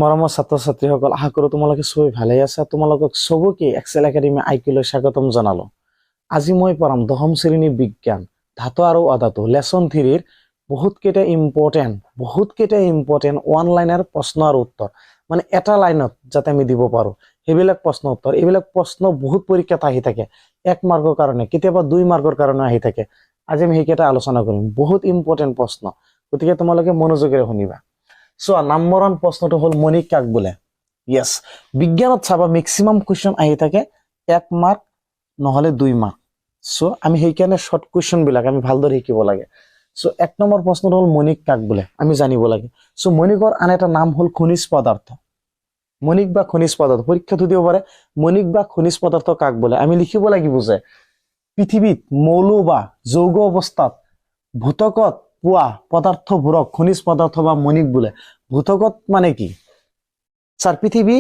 মৰমৰ ছাত্ৰ ছাত্ৰীসকল, আশা কৰো তোমালোকে সবাই ভালে আছা। তোমালোকক সবকে এক্সেল একাডেমি আইকিউলৈ স্বাগতম জনালো। আজি মই পঢ়াম দশম শ্ৰেণী বিজ্ঞান ধাতু আৰু অধাতু লেসন 3 ৰ বহুত কেইটা ইম্পৰ্টেন্ট ওয়ান লাইনাৰ প্ৰশ্ন আৰু উত্তৰ, মানে এটা লাইনত যাতে আমি দিব পাৰো সেইবিলাক প্ৰশ্ন উত্তৰ। এইবিলাক প্ৰশ্ন বহুত পৰীক্ষাত আহি থাকে, 1 মাৰ্কৰ কাৰণে, কেতিয়াবা 2 মাৰ্কৰ কাৰণে আহি থাকে। আজি আমি সেইকেইটা আলোচনা কৰিম, বহুত ইম্পৰ্টেন্ট প্ৰশ্ন, গতিকে তোমালোকে মনোযোগেৰে শুনিবা। চোৱা, নম্বৰ 1 প্ৰশ্নটো হল মণিক কাক বোলে। ইয়েস, বিজ্ঞানত চাবা মেক্সিমাম কুৱেশ্যন আহি থাকে 1 মাৰ্ক নহলে 2 মাৰ্ক। সো আমি সেইকাৰণে শৰ্ট কুৱেশ্যন বিলাক আমি ভালদৰে শিকিব লাগে। সো 1 নম্বৰ প্ৰশ্নটো হল মণিক কাক বোলে, আমি জানিব লাগে। সো মণিকৰ আন এটা নাম হল খনিজ পদাৰ্থ। মণিক বা খনিজ পদাৰ্থ পৰীক্ষাত সুধিব পাৰে, মণিক বা খনিজ পদাৰ্থ কাক বোলে। আমি লিখিব লাগিব যে পৃথিৱীত মৌল বা যৌগ অৱস্থাত ভূতকত পোৱা পদাৰ্থবোৰক খনিজ পদাৰ্থ বা মণিক বোলে। ভূতকত মানে কি? স্যাৰ, পৃথিৱী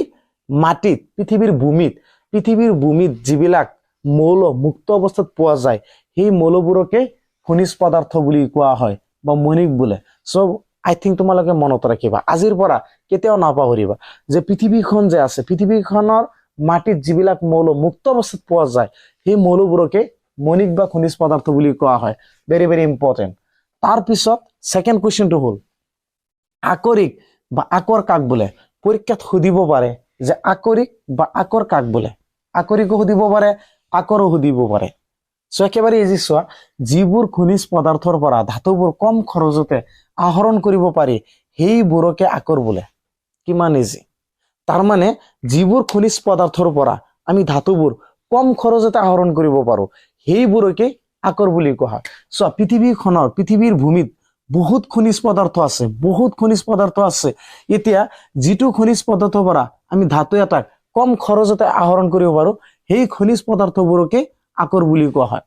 মাটিত, পৃথিৱীৰ ভূমিত যিবিলাক মৌল মুক্ত অৱস্থাত পোৱা যায় সেই মৌলবোৰকে খনিজ পদাৰ্থ বুলি কোৱা হয় বা মণিক বোলে। সো আই থিংক তোমালোকে মনত ৰাখিবা, আজিৰ পৰা কেতিয়াও নাপাহৰিবা যে পৃথিৱীখন যে আছে, পৃথিৱীখনৰ মাটিত যিবিলাক মৌল মুক্ত অৱস্থাত পোৱা যায় সেই মৌলবোৰকে মণিক বা খনিজ পদাৰ্থ বুলি কোৱা হয়। Very very important. তাৰ পিছত সেকেন্ড কুৱেশ্যনটো হল আকৰিক বা আকৰ কাক বোলে। পৰীক্ষাত সুধিব পাৰে যে আকৰিক বা আকৰ কাক বোলে। আকৰিকো সুধিব পাৰে, আকৰো সুধিব পাৰে। সো একেবাৰে ইজি। চোৱা, যিবোৰ খনিজ পদাৰ্থৰ পৰা ধাতুবোৰ কম খৰচতে আহৰণ কৰিব পাৰি সেইবোৰকে আকৰ বোলে। কিমান ইজি। তাৰ মানে যিবোৰ খনিজ পদাৰ্থৰ পৰা আমি ধাতুবোৰ কম খৰচতে আহৰণ কৰিব পাৰো সেইবোৰকে আকৰ বুলি কোৱা হয়। চোৱা, পৃথিৱীৰ ভূমিত বহুত খনিজ পদাৰ্থ আছে। এতিয়া যিটো খনিজ পদাৰ্থৰ পৰা আমি ধাতু এটাক কম খৰচতে আহৰণ কৰিব পাৰো সেই খনিজ পদাৰ্থবোৰকে আকৰ বুলি কোৱা হয়।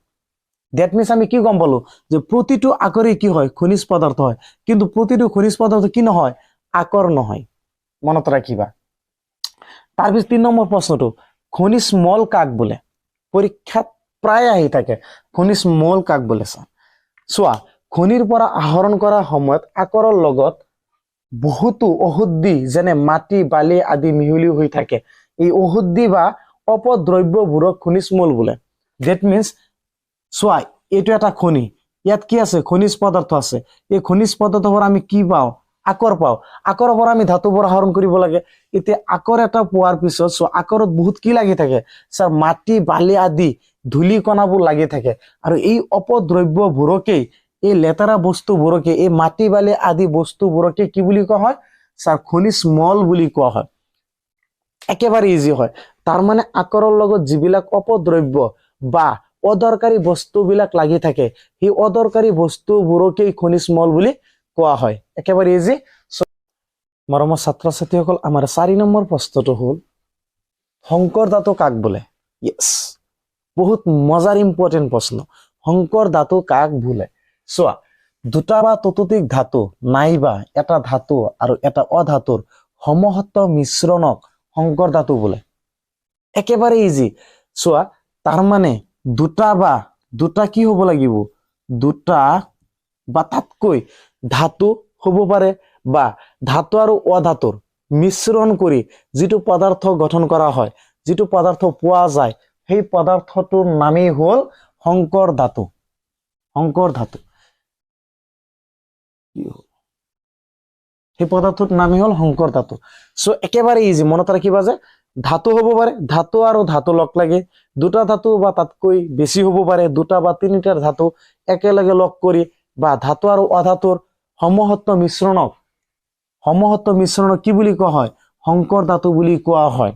দ্যাট মিন্স আমি কি গম পালো যে প্ৰতিটো আকৰে কি হয়? খনিজ পদাৰ্থ হয়, কিন্তু প্ৰতিটো খনিজ পদাৰ্থ কি নহয়? আকৰ নহয়। মনত ৰাখিবা। তাৰপিছত 3 নম্বৰ প্ৰশ্নটো খনিজ মল কাক বোলে। পৰীক্ষাত প্ৰায় আহি থাকে খনিজ মল কাক বোলে। চোৱা, খনিৰ পৰা আহৰণ কৰাৰ সময়ত আকৰৰ লগত বহুতো ঔষধি যেনে মাটি বালি আদি মিহলি হৈ থাকে। এই ঔষধি বা অপদ্ৰব্যবোৰক খনিজ মল বোলে। দ্যাট মিন্স চোৱা, এইটো এটা খনি, ইয়াত কি আছে? খনিজ পদাৰ্থ আছে। এই খনিজ পদাৰ্থৰ পৰা আমি কি পাওঁ? আকৰ পাওঁ। আকৰ পৰা আমি ধাতুবোৰ আহৰণ কৰিব লাগে। এতিয়া আকৰ এটা পোৱাৰ পিছত চোৱা, আকৰত বহুত কি লাগি থাকে? স্যাৰ, মাটি বালি আদি ধূলি কণাবোৰ লাগি থাকে। আৰু এই অপদ্ৰব্যবোৰকেই, এই লেতেৰা বস্তুবোৰকে, এই মাটি বালি আদি বস্তুবোৰকে কি বুলি কোৱা হয়? স্যাৰ, খনিজ মল বুলি কোৱা হয়। একেবাৰে ইজি হয়। তাৰ মানে আকৰৰ লগত যিবিলাক অপদ্ৰব্য বা অদৰকাৰী বস্তুবিলাক লাগি থাকে সেই অদৰকাৰী বস্তুবোৰকেই খনিজ মল বুলি কোৱা হয়। একেবাৰে ইজি। মৰমৰ ছাত্ৰ ছাত্ৰীসকল, আমাৰ 4 নম্বৰ প্ৰশ্নটো হল শংকৰ ধাতু কাক বোলে। ইয়েস, বহুত মজাৰ ইম্পৰ্টেন্ট প্ৰশ্ন। শংকৰ ধাতু কাক বোলে? চোৱা, দুটা বা ততোধিক ধাতু নাইবা এটা ধাতু আৰু এটা অধাতুৰ সমহত্ব মিশ্ৰণক শংকৰ ধাতু বোলে। একেবাৰে ইজি। চোৱা, তাৰ মানে দুটা কি হ'ব লাগিব? দুটা বা তাতকৈ ধাতু হ'ব পাৰে বা ধাতু আৰু অধাতুৰ মিশ্ৰণ কৰি যিটো পদাৰ্থ গঠন কৰা হয়, যিটো পদাৰ্থ পোৱা যায় সেই পদাৰ্থটোৰ নামেই হল শংকৰ ধাতু। শংকৰ ধাতু সেই পদাৰ্থটোৰ নামেই হল শংকৰ ধাতু। সো একেবাৰে ইজি। মনত ৰাখিবা যে ধাতু হ'ব পাৰে, ধাতু আৰু ধাতু লগ লাগি দুটা ধাতু বা তাতকৈ বেছি হ'ব পাৰে, 2টা বা 3টাৰ ধাতু একেলগে লগ কৰি বা ধাতু আৰু অধাতুৰ সমহত্ব মিশ্ৰণক কি বুলি কোৱা হয়? শংকৰ ধাতু বুলি কোৱা হয়।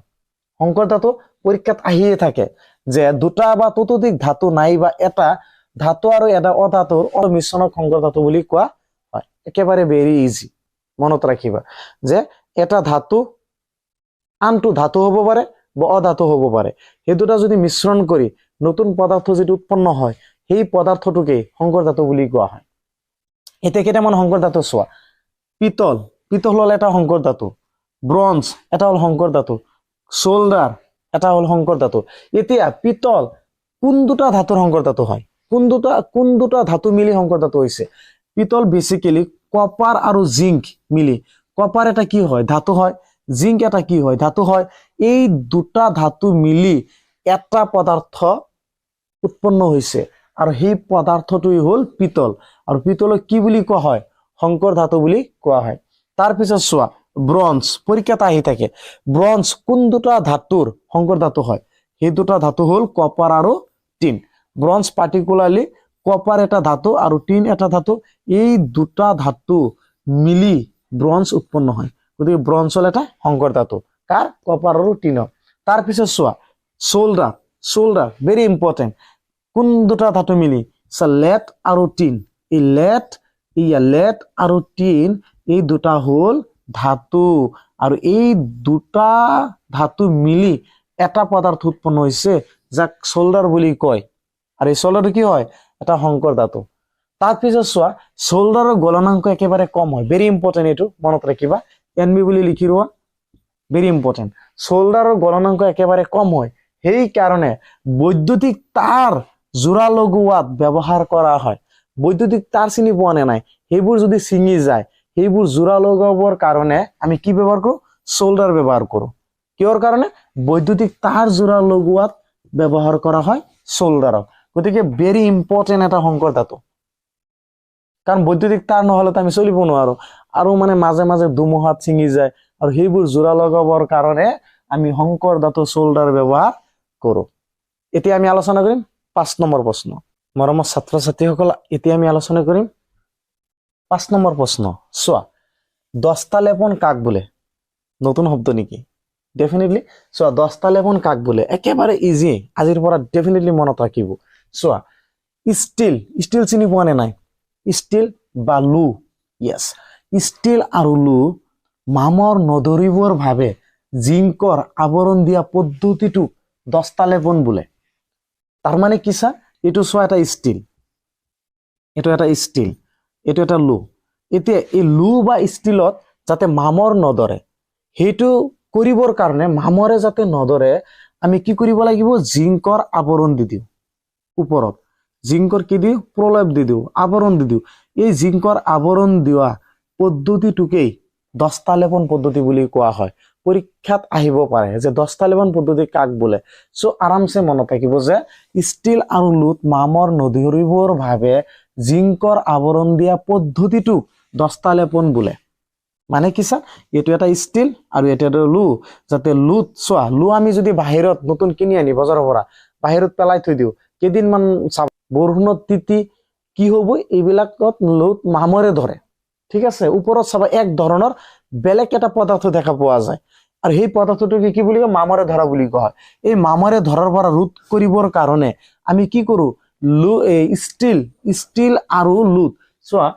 শংকৰ ধাতু পৰীক্ষাত আহিয়ে থাকে যে দুটা বা ততোধিক ধাতু নাই বা এটা ধাতু আৰু এটা অধাতুৰ মিশ্ৰণক শংকৰ ধাতু বুলি কোৱা হয়। একেবাৰে ভেৰি ইজি। মনত ৰাখিবা যে এটা ধাতু আনটো ধাতু হ'ব পাৰে বা অধাতু হ'ব পাৰে, সেই দুটা যদি মিশ্ৰণ কৰি নতুন পদাৰ্থ যেটো উৎপন্ন হয় সেই পদাৰ্থটোকে শংকৰ ধাতু বুলি কোৱা হয়। এতিয়া কেইটামান শংকৰ ধাতু চোৱা, পিতল হল এটা শংকৰ ধাতু, ব্ৰঞ্জ এটা হল শংকৰ ধাতু, সোল্ডাৰ এটা হল শংকৰ ধাতু। এতিয়া পিতল কোন দুটা ধাতুৰ শংকৰ ধাতু হয়? কোন দুটা ধাতু মিলি শংকৰ ধাতু হৈছে? পিতল বেসিক্যালি কপাৰ আৰু জিংক মিলি, কপাৰ এটা কি হয়? ধাতু হয়। জিংক এটা কি হয় ধাতু হয় এই দুটা ধাতু মিলি এটা পদাৰ্থ উৎপন্ন হৈছে আৰু সেই পদাৰ্থটোই হল পিতল আৰু পিতলক কি বুলি কোৱা হয় সংকৰ ধাতু বুলি কোৱা হয় তাৰ পিছত চোৱা ব্ৰঞ্জ পৰীক্ষাত আহি থাকে ব্ৰঞ্জ কোন দুটা ধাতুৰ সংকৰ ধাতু হয় সেই দুটা ধাতু হল কপাৰ আৰু টিন ব্ৰঞ্জ পাৰ্টিকুলাৰলি কপাৰ এটা ধাতু আৰু টিন এটা ধাতু এই দুটা ধাতু মিলি ব্ৰঞ্জ উৎপন্ন হয় গতিকে ব্ৰঞ্জ হল এটা সংকৰ ধাতু কাৰ কপাৰ আৰু টিনৰ তাৰ পিছত চোৱা সোল্ডাৰ ভেৰি ইম্পৰ্টেন্ট কোন দুটা ধাতু মিলি লেড আৰু টিন এই লেড আৰু টিন এই দুটা হল ধাতু আৰু এই দুটা ধাতু মিলি এটা পদাৰ্থ উৎপন্ন হৈছে যাক সোল্ডাৰ বুলি কয় আৰু এই সোল্ডাৰটো কি হয় এটা সংকৰ ধাতু তাৰ পিছত চোৱা সোল্ডাৰৰ গলনাংক একেবাৰে কম হয় ভেৰি ইম্পৰ্টেন্ট এইটো মনত ৰাখিবা এনবি বুলি লিখি ৰোৱা ভেৰি ইম্পৰ্টেন্ট সোল্ডাৰৰ গলনাংক একেবাৰে কম হয় সেই কাৰণে বৈদ্যুতিক তাৰ জোড়া লগোৱাত ব্যৱহাৰ কৰা হয় বৈদ্যুতিক তাৰ চিনি পোৱা নাই সেইবোৰ যদি ছিঙি যায় সেইবোৰ জোড়া লগাবৰ কাৰণে আমি কি ব্যৱহাৰ কৰো সোল্ডাৰ ব্যৱহাৰ কৰো কিহৰ কাৰণে বৈদ্যুতিক তাৰ জোড়া লগোৱাত ব্যৱহাৰ কৰা হয় সোল্ডাৰক গতিকে ভেৰি ইম্পৰ্টেন্ট এটা সংকৰ ধাতু কাৰণ বৈদ্যুতিক তাৰ নহলে আমি চলিব নোৱাৰো আৰু মানে মাজে মাজে দুমহাত ছিঙি যায় আৰু সেইবোৰ জোড়া লগাবৰ কাৰণে আমি সংকৰ ধাতু সোল্ডাৰ ব্যৱহাৰ কৰো এতিয়া আমি আলোচনা কৰিম 5 নম্বৰ প্ৰশ্ন মৰমৰ ছাত্ৰ ছাত্ৰীসকল এতিয়া আমি আলোচনা কৰিম 5 নম্বৰ প্ৰশ্ন চোৱা দস্তা লেপন কাক বোলে নতুন শব্দ নেকি ডেফিনেটলি চোৱা দস্তা লেপন কাক বোলে একেবাৰে ইজি আজিৰ পৰা ডেফিনেটলি মনত ৰাখিব চোৱা ষ্টিল চিনি পোৱা নাই ষ্টিল বা লু ইয়েস ষ্টিল আৰু লু মামৰ নধৰিবৰ ভাৱে জিংকৰ আৱৰণ দিয়া পদ্ধতিটো দস্তা লেপন বোলে তাৰ মানে কি চা এইটো চোৱা এটা ষ্টিল এইটো এটা লু এতিয়া এই লু বা ষ্টিলত যাতে মামৰ নধৰে সেইটো কৰিবৰ কাৰণে মামৰে যাতে নধৰে আমি কি কৰিব লাগিব জিংকৰ আৱৰণ দি দিওঁ ওপৰত জিংকৰ কি দিওঁ প্ৰলেপ দি দিওঁ আৱৰণ দি দিওঁ এই জিংকৰ আৱৰণ দিয়া পদ্ধতিটোকেই দস্তা লেপন পদ্ধতি বুলি কোৱা হয় পৰীক্ষাত আহিব পাৰে যে দস্তা লেপন পদ্ধতি কাক বোলে সো আৰামছে মনত ৰাখিব যে ষ্টিল আৰু লুত মামৰ নধৰিবৰ ভাৱে জিংকৰ আৱৰণ দিয়া পদ্ধতিটো দস্তা লেপন বোলে মানে কি চা এইটো এটা ষ্টিল আৰু এটা লু যাতে লুত চোৱা লু আমি যদি বাহিৰত নতুন কিনি আনি বজাৰৰ পৰা বাহিৰত পেলাই থৈ দিওঁ কেইদিনমান বৰষুণত তিতি কি হ'ব এইবিলাকত লুত মামৰে ধৰে ঠিক আছে ওপৰত চাবা এক ধৰণৰ বেলেগ এটা পদাৰ্থ দেখা পোৱা যায় আৰু সেই পদাৰ্থটোকে কি বুলি কয় মামৰে ধৰা বুলি কোৱা হয় এই মামৰে ধৰাৰ পৰা ৰোধ কৰিবৰ কাৰণে আমি কি কৰো ষ্টিল আৰু লুত চোৱা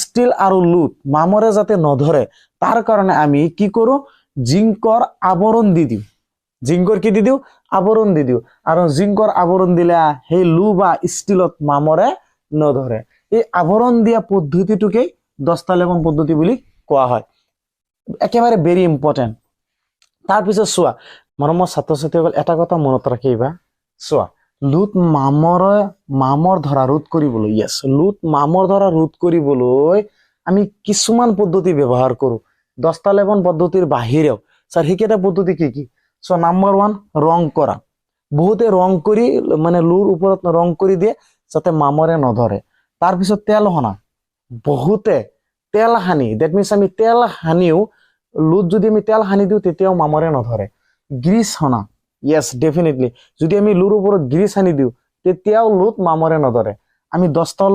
ষ্টিল আৰু লুত মামৰে যাতে নধৰে তাৰ কাৰণে আমি কি কৰো জিংকৰ আৱৰণ দি দিওঁ জিংকৰ কি দি দিওঁ আৱৰণ দি দিওঁ আৰু জিংকৰ আৱৰণ দিলে সেই লু বা ষ্টিলত মামৰে নধৰে এই আৱৰণ দিয়া পদ্ধতিটোকে দস্তা লেপন পদ্ধতি বুলি কোৱা হয় একেবাৰে ভেৰি ইম্পৰ্টেন্ট তাৰ পিছত চোৱা মৰমৰ ছাত্ৰ ছাত্ৰীসকল এটা কথা মনত ৰাখিবা চোৱা লুত মামৰ ধৰা ৰোধ কৰিবলৈ লুত মামৰ ধৰা ৰোধ কৰিবলৈ আমি কিছুমান পদ্ধতি ব্যৱহাৰ কৰো দস্তা লেপন পদ্ধতিৰ বাহিৰেও স্যাৰ সেইকেইটা পদ্ধতি কি চোৱা নাম্বাৰ 1 ৰং কৰা বহুতে ৰং কৰি মানে লুৰ ওপৰত ৰং কৰি দিয়ে যাতে মামৰে নধৰে তাৰ পিছত তেল হনা বহুতে তেল হানি দ্যাট মিন্স আমি তেল হানিও লুত যদি আমি তেল হানি দিও তেতিয়াও মামৰে নধৰে গ্ৰীজ হনা ইয়েস ডেফিনেটলি যদি আমি লুৰ ওপৰত গ্ৰীজ হানি দিও তেতিয়াও লুত মামৰে নধৰে আমি দস্তা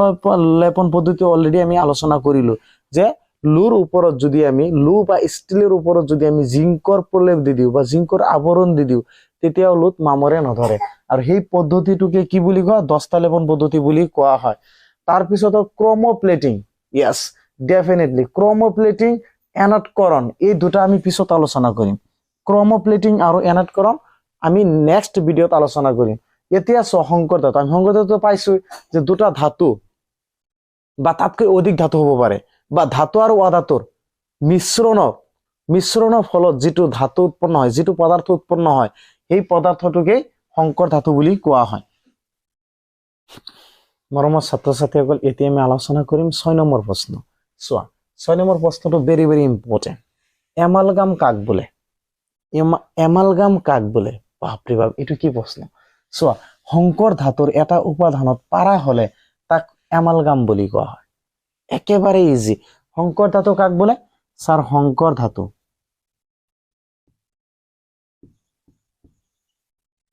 লেপন পদ্ধতি অলৰেডি আমি আলোচনা কৰিলো যে লুৰ ওপৰত যদি আমি লু বা ষ্টিলৰ ওপৰত যদি আমি জিংকৰ প্ৰলেপ দি দিও বা জিংকৰ আৱৰণ দি দিও তেতিয়াও লুত মামৰে নধৰে আৰু সেই পদ্ধতিটোকে কি বুলি কোৱা দস্তা লেপন পদ্ধতি বুলি কোৱা হয় তাৰ পিছত ক্ৰমোপ্লেটিং ইয়েস ডেফিনেটলি ক্ৰমোপ্লেটিং এনডকৰণ এই দুটা আমি পিছত আলোচনা কৰিম ক্ৰমোপ্লেটিং আৰু এনডকৰণ আমি নেক্সট ভিডিঅত আলোচনা কৰিম এতিয়া সংকৰ ধাতু আমি সংকৰ ধাতু পাইছো যে দুটা ধাতু বা তাতকৈ অধিক ধাতু হ'ব পাৰে বা ধাতু আৰু অধাতুৰ মিশ্ৰণৰ ফলত যিটো ধাতু উৎপন্ন হয় যিটো পদাৰ্থ উৎপন্ন হয় সেই পদাৰ্থটোকে সংকৰ ধাতু বুলি কোৱা হয় মৰমৰ ছাত্ৰ ছাত্ৰীসকল এতিয়া আমি আলোচনা কৰিম 6 নম্বৰ প্ৰশ্ন চোৱা 6 নম্বৰ প্ৰশ্নটো ভেৰি ভেৰি ইম্পৰ্টেন্ট এমালগাম কাক বোলে এমালগাম কাক বোলে? বাপৰে বাপ, এইটো কি প্ৰশ্ন? চোৱা, সংকৰ ধাতুৰ এটা উপাদানত পাৰা হলে তাক এমালগাম বুলি কোৱা হয়। একেবাৰে ইজি। সংকৰ ধাতু কাক বোলে? স্যাৰ, সংকৰ ধাতু।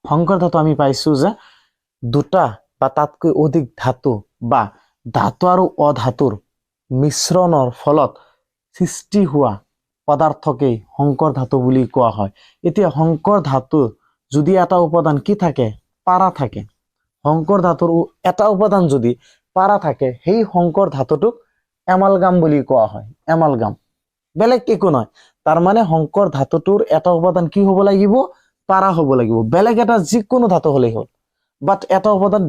সংকৰ ধাতু আমি পাইছো যে দুটা বা তাতকৈ অধিক ধাতু বা ধাতু আৰু অধাতুৰ মিশ্ৰণৰ ফলত সৃষ্টি হোৱা পদাৰ্থকেই সংকৰ ধাতু বুলি কোৱা হয়। এতিয়া সংকৰ ধাতু যদি এটা উপাদান কি থাকে? পাৰা থাকে। সংকৰ ধাতুৰ এটা উপাদান যদি পাৰা থাকে, সেই সংকৰ ধাতুটোক এমালগাম বুলি কোৱা হয়। এমালগাম, বেলেগ একো নহয়। তাৰ মানে সংকৰ ধাতুটোৰ এটা উপাদান কি হ'ব লাগিব? পাৰা হ'ব লাগিব। বেলেগ এটা যিকোনো ধাতু হ'লেই হ'ল, বাট এটা উপাদান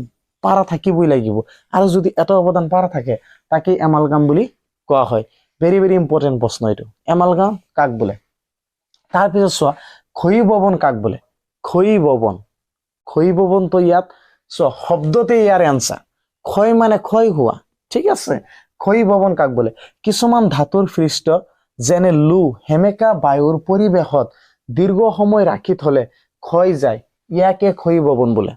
পাৰা থাকিবই লাগিব। আৰু যদি এটা উপাদান পাৰা থাকে, তাকে এমালগাম বুলি কোৱা হয়। ভেৰি ভেৰি ইম্পৰ্টেণ্ট প্ৰশ্ন এইটো। এমালগাম কাক বোলে? তাৰপিছত চোৱা, ক্ষয়ীভৱন কাক বোলে? ক্ষয়ীভৱন। ক্ষয়ীভৱনটো ইয়াত চোৱা, শব্দতে ইয়াৰ এনসাৰ। ক্ষয় মানে ক্ষয় হোৱা, ঠিক আছে। ক্ষয়ীভৱন কাক বোলে? কিছুমান ধাতুৰ পৃষ্ঠ যেনে লো সেমেকা বায়ুৰ পৰিৱেশত দীৰ্ঘ সময় ৰাখি থলে ক্ষয় যায়, ইয়াকে ক্ষয়ীভৱন বোলে।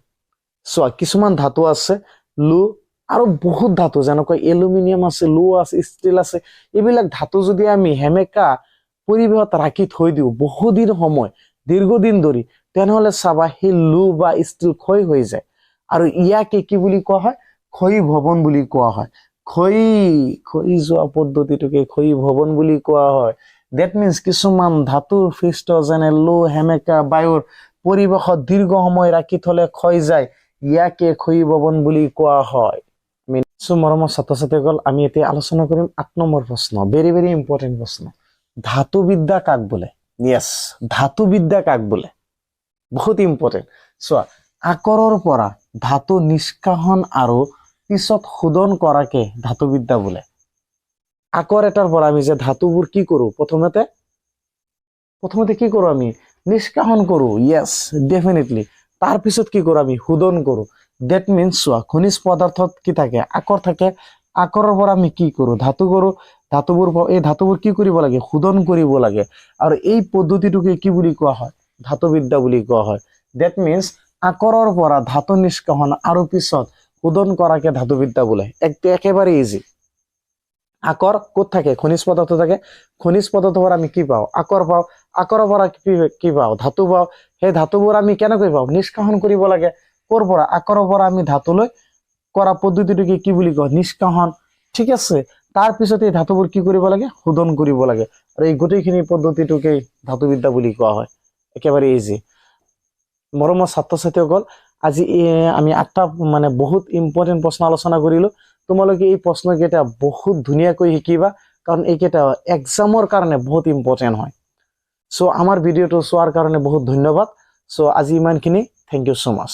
চোৱা, কিছুমান ধাতু আছে লো, আৰু বহুত ধাতু যেনেকৈ এলুমিনিয়াম আছে, লো আছে, ষ্টিল আছে। এইবিলাক ধাতু যদি আমি সেমেকা পৰিৱেশত ৰাখি থৈ দিওঁ বহুদিন সময়, দীৰ্ঘদিন ধৰি, তেনেহলে চাবা সেই লো বা ষ্টিল ক্ষয় হৈ যায়। আৰু ইয়াকে কি বুলি কোৱা হয়? ক্ষয়ীভৱন বুলি কোৱা হয়। ক্ষয়ী যোৱা পদ্ধতিটোকে ক্ষয়ীভৱন বুলি কোৱা হয়। ডেট মিনছ কিছুমান ধাতুৰ পৃষ্ঠ যেনে লো সেমেকা বায়ুৰ পৰিৱেশত দীৰ্ঘ সময় ৰাখি থলে ক্ষয় যায়, ইয়াকে ক্ষয়ীভৱন বুলি কোৱা হয়। মৰমৰ ছাত্ৰ ছাত্ৰীসকল, আমি এতিয়া আলোচনা কৰিম 8 নম্বৰ প্ৰশ্ন। ভেৰি ভেৰি ইম্পৰ্টেণ্ট প্ৰশ্ন। ধাতুবিদ্যা কাক বোলে? ইয়েছ, ধাতুবিদ্যা কাক বোলে? বহুত ইম্পৰ্টেণ্ট। চোৱা, আকৰৰ পৰা ধাতু নিষ্কাশন আৰু পিছত শোধন কৰাকে ধাতুবিদ্যা বোলে। আকৰ এটাৰ পৰা আমি যে ধাতুবোৰ কি কৰো? প্ৰথমতে কি কৰো? আমি নিষ্কাশন কৰো। Yes, definitely. তাৰপিছত কি কৰো? আমি শোধন কৰো। ডেট মিনছ চোৱা, খনিজ পদাৰ্থত কি থাকে? আকৰ থাকে। আকৰৰ পৰা আমি কি কৰো? ধাতু কৰো। এই ধাতুবোৰ কি কৰিব লাগে? শোধন কৰিব লাগে। আৰু এই পদ্ধতিটোকে কি বুলি কোৱা হয়? ধাতুবিদ্যা বুলি কোৱা হয়। ডেট মিনছ আকৰৰ পৰা ধাতু নিষ্কাশন আৰু পিছত শোধন কৰাকে ধাতুবিদ্যা বোলে। একেবাৰে ইজি। আকৰ ক'ত থাকে? খনিজ পদাৰ্থ থাকে। খনিজ পদাৰ্থৰ পৰা আমি কি পাওঁ? আকৰ পাওঁ। আকৰৰ পৰা কি পাওঁ? ধাতু পাওঁ। সেই ধাতুবোৰ আমি কেনেকৈ পাওঁ? নিষ্কাশন কৰিব লাগে। ক'ৰ পৰা? আকৰৰ পৰা আমি ধাতুলৈ কৰা পদ্ধতিটোকে কি বুলি কয়? নিষ্কাশন, ঠিক আছে। তাৰপিছত এই ধাতুবোৰ কি কৰিব লাগে? শোধন কৰিব লাগে। আৰু এই গোটেইখিনি পদ্ধতিটোকে ধাতুবিদ্যা বুলি কোৱা হয়। একেবাৰে ইজি। মৰমৰ ছাত্ৰ ছাত্ৰীসকল, আজি আমি 8টা বহুত ইম্পৰ্টেণ্ট প্ৰশ্ন আলোচনা কৰিলো। তোমালোকে এই প্ৰশ্নকেইটা বহুত ধুনীয়াকৈ শিকিবা, কাৰণ এইকেইটা এক্সামৰ কাৰণে বহুত ইম্পৰ্টেণ্ট হয়। সো আমাৰ ভিডিঅ'টো চোৱাৰ কাৰণে বহুত ধন্যবাদ। সো আজি ইমানখিনি। থেংক ইউ সো মাচ।